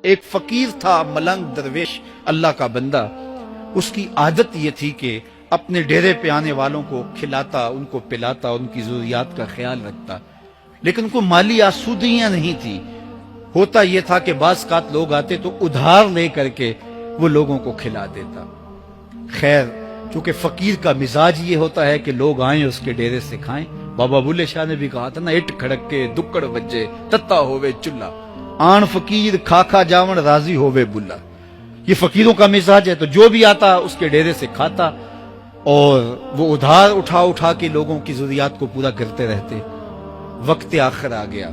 ایک فقیر تھا ملنگ درویش اللہ کا بندہ، اس کی عادت یہ تھی کہ اپنے ڈیرے پہ آنے والوں کو کھلاتا، ان کو پلاتا، ان کی ضروریات کا خیال رکھتا، لیکن ان کو مالی آسودگیاں نہیں تھی۔ ہوتا یہ تھا کہ بعض اوقات لوگ آتے تو ادھار لے کر کے وہ لوگوں کو کھلا دیتا۔ خیر، چونکہ فقیر کا مزاج یہ ہوتا ہے کہ لوگ آئیں اس کے ڈیرے سے کھائیں۔ بابا بلے شاہ نے بھی کہا تھا نا، اٹ کھڑک کے دکڑ بجے تتا ہووے چلا، آن فقیر کھا کھا جاون راضی ہووے بلا۔ یہ فقیروں کا مزاج ہے، تو جو بھی آتا اس کے ڈیرے سے کھاتا، اور وہ ادھار اٹھا اٹھا کے لوگوں کی ضروریات کو پورا کرتے رہتے۔ وقت آخر آ گیا،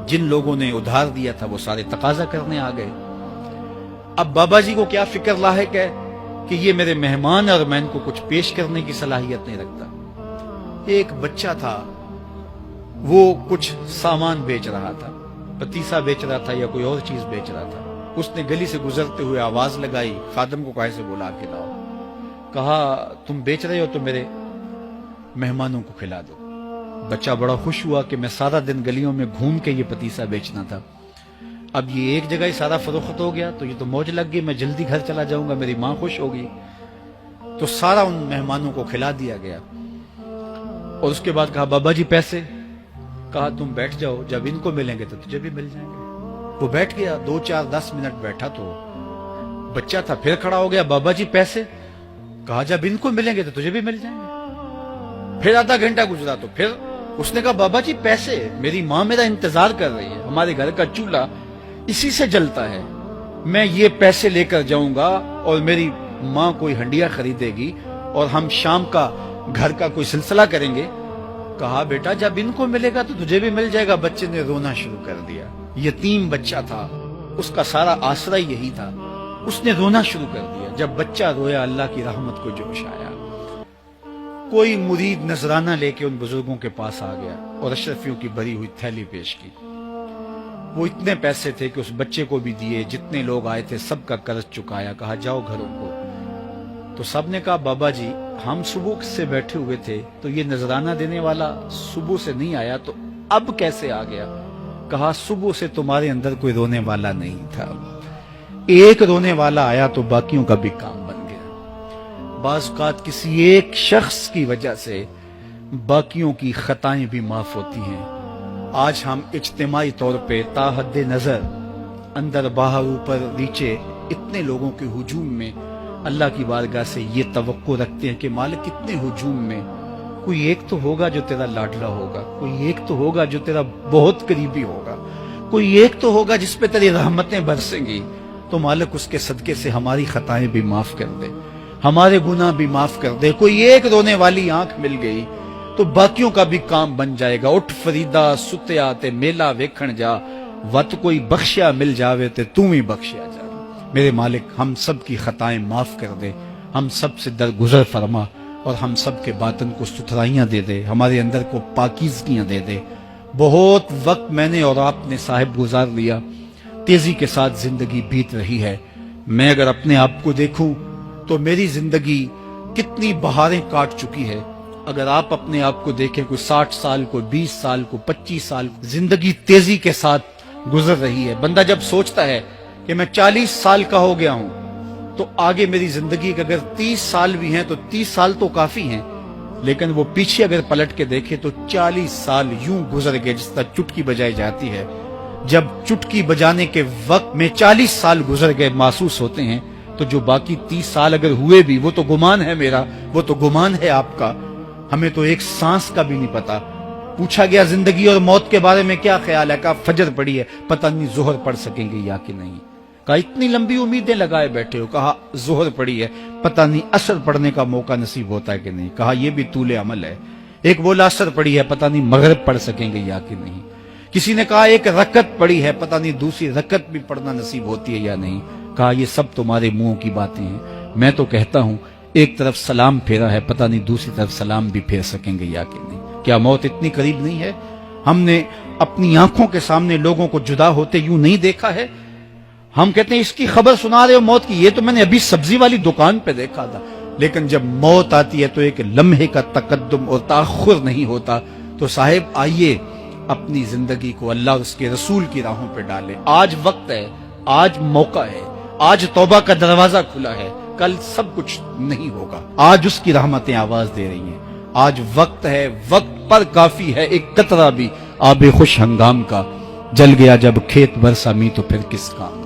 جن لوگوں نے ادھار دیا تھا وہ سارے تقاضا کرنے آ گئے۔ اب بابا جی کو کیا فکر لاحق ہے کہ یہ میرے مہمان اور میں ان کو کچھ پیش کرنے کی صلاحیت نہیں رکھتا۔ ایک بچہ تھا، وہ کچھ سامان بیچ رہا تھا، پتیسا بیچ رہا تھا یا کوئی اور چیز بیچ رہا تھا۔ اس نے گلی سے گزرتے ہوئے آواز لگائی، خادم کو کہا سے بلا کے لاؤ، کہا تم بیچ رہے ہو تو میرے مہمانوں کو کھلا دو۔ بچہ بڑا خوش ہوا کہ میں سارا دن گلیوں میں گھوم کے یہ پتیسا بیچنا تھا، اب یہ ایک جگہ ہی سارا فروخت ہو گیا تو یہ تو موج لگ گئی، میں جلدی گھر چلا جاؤں گا، میری ماں خوش ہوگی۔ تو سارا ان مہمانوں کو کھلا دیا گیا، اور اس کے بعد کہا بابا جی پیسے؟ کہا تم بیٹھ جاؤ، جب ان کو ملیں گے تو تجھے بھی مل جائیں گے۔ وہ بیٹھ گیا، 2 4 10 منٹ بیٹھا تو بچہ تھا، پھر کھڑا ہو گیا، بابا جی پیسے؟ کہا جب ان کو ملیں گے تو تجھے بھی مل جائیں گے۔ پھر آدھا گھنٹہ گزرا تو پھر اس نے کہا بابا جی پیسے؟ میری ماں میرا انتظار کر رہی ہے، ہمارے گھر کا چولہا اسی سے جلتا ہے، میں یہ پیسے لے کر جاؤں گا اور میری ماں کوئی ہنڈیا خریدے گی اور ہم شام کا گھر کا کوئی سلسلہ کریں گے۔ کہا بیٹا جب ان کو ملے گا تو تجھے بھی مل جائے گا۔ بچے نے رونا شروع کر دیا، یتیم بچہ تھا، اس کا سارا آسرا یہی تھا، اس نے رونا شروع کر دیا۔ جب بچہ رویا اللہ کی رحمت کو جوش آیا، کوئی مرید نذرانہ لے کے ان بزرگوں کے پاس آ گیا اور اشرفیوں کی بھری ہوئی تھیلی پیش کی۔ وہ اتنے پیسے تھے کہ اس بچے کو بھی دیے، جتنے لوگ آئے تھے سب کا قرض چکایا، کہا جاؤ گھروں کو۔ تو سب نے کہا بابا جی ہم صبح سے بیٹھے ہوئے تھے تو یہ نذرانہ دینے والا صبح سے نہیں آیا، تو اب کیسے آ گیا؟ کہا صبح سے تمہارے اندر کوئی رونے والا نہیں تھا، ایک رونے والا آیا تو باقیوں کا بھی کام بن گیا۔ بعض اوقات کسی ایک شخص کی وجہ سے باقیوں کی خطائیں بھی معاف ہوتی ہیں۔ آج ہم اجتماعی طور پہ تا حد نظر اندر باہر اوپر نیچے اتنے لوگوں کے ہجوم میں اللہ کی بارگاہ سے یہ توقع رکھتے ہیں کہ مالک اتنے ہجوم میں کوئی ایک تو ہوگا جو تیرا لاڈلا ہوگا، کوئی ایک تو ہوگا جو تیرا بہت قریبی ہوگا، کوئی ایک تو ہوگا جس پہ تیری رحمتیں برسیں گی۔ تو مالک اس کے صدقے سے ہماری خطائیں بھی معاف کر دے، ہمارے گناہ بھی معاف کر دے۔ کوئی ایک رونے والی آنکھ مل گئی تو باقیوں کا بھی کام بن جائے گا۔ اٹھ فریدا ستیا تے میلہ ویکھن جا، وت کوئی بخشیا مل جاوے تے تو ہی بخشیا جا۔ میرے مالک ہم سب کی خطائیں معاف کر دے، ہم سب سے درگزر فرما، اور ہم سب کے باطن کو ستھرائیاں دے دے، ہمارے اندر کو پاکیزگیاں دے دے۔ بہت وقت میں نے اور آپ نے صاحب گزار لیا، تیزی کے ساتھ زندگی بیت رہی ہے۔ میں اگر اپنے آپ کو دیکھوں تو میری زندگی کتنی بہاریں کاٹ چکی ہے۔ اگر آپ اپنے آپ کو دیکھیں، کوئی 60 سال، کوئی 20 سال، کوئی 25 سال، زندگی تیزی کے ساتھ گزر رہی ہے۔ بندہ جب سوچتا ہے کہ میں 40 سال کا ہو گیا ہوں تو آگے میری زندگی کے اگر 30 سال بھی ہیں تو 30 سال تو کافی ہیں، لیکن وہ پیچھے اگر پلٹ کے دیکھے تو 40 سال یوں گزر گئے جس طرح چٹکی بجائی جاتی ہے۔ جب چٹکی بجانے کے وقت میں 40 سال گزر گئے محسوس ہوتے ہیں، تو جو باقی 30 سال اگر ہوئے بھی وہ تو گمان ہے میرا، وہ تو گمان ہے آپ کا، ہمیں تو ایک سانس کا بھی نہیں پتا۔ پوچھا گیا زندگی اور موت کے بارے میں کیا خیال ہے؟ کہا فجر پڑی ہے، پتہ نہیں ظہر پڑھ سکیں گے یا کہ نہیں۔ کہا اتنی لمبی امیدیں لگائے بیٹھے ہو، کہا ظہر پڑی ہے، پتہ نہیں عصر پڑھنے کا موقع نصیب ہوتا ہے کہ نہیں۔ کہا یہ بھی طول عمل ہے۔ ایک بولا عصر پڑی ہے، پتہ نہیں مغرب پڑھ سکیں گے یا کہ نہیں۔ کسی نے کہا ایک رکعت پڑی ہے، پتہ نہیں دوسری رکعت بھی پڑھنا نصیب ہوتی ہے یا نہیں۔ کہا یہ سب تمہارے منہوں کی باتیں ہیں، میں تو کہتا ہوں ایک طرف سلام پھیرا ہے، پتہ نہیں دوسری طرف سلام بھی پھیر سکیں گے یا کہ نہیں۔ کیا موت اتنی قریب نہیں ہے؟ ہم نے اپنی آنکھوں کے سامنے لوگوں کو جدا ہوتے یوں نہیں دیکھا ہے؟ ہم کہتے ہیں اس کی خبر سنا رہے ہو موت کی، یہ تو میں نے ابھی سبزی والی دکان پہ دیکھا تھا۔ لیکن جب موت آتی ہے تو ایک لمحے کا تقدم اور تاخر نہیں ہوتا۔ تو صاحب آئیے اپنی زندگی کو اللہ اور اس کے رسول کی راہوں پہ ڈالیں۔ آج وقت ہے، آج موقع ہے، آج توبہ کا دروازہ کھلا ہے، کل سب کچھ نہیں ہوگا۔ آج اس کی رحمتیں آواز دے رہی ہیں، آج وقت ہے، وقت پر کافی ہے ایک قطرہ بھی آب خوش ہنگام کا، جل گیا جب کھیت برسا می تو پھر کس کام۔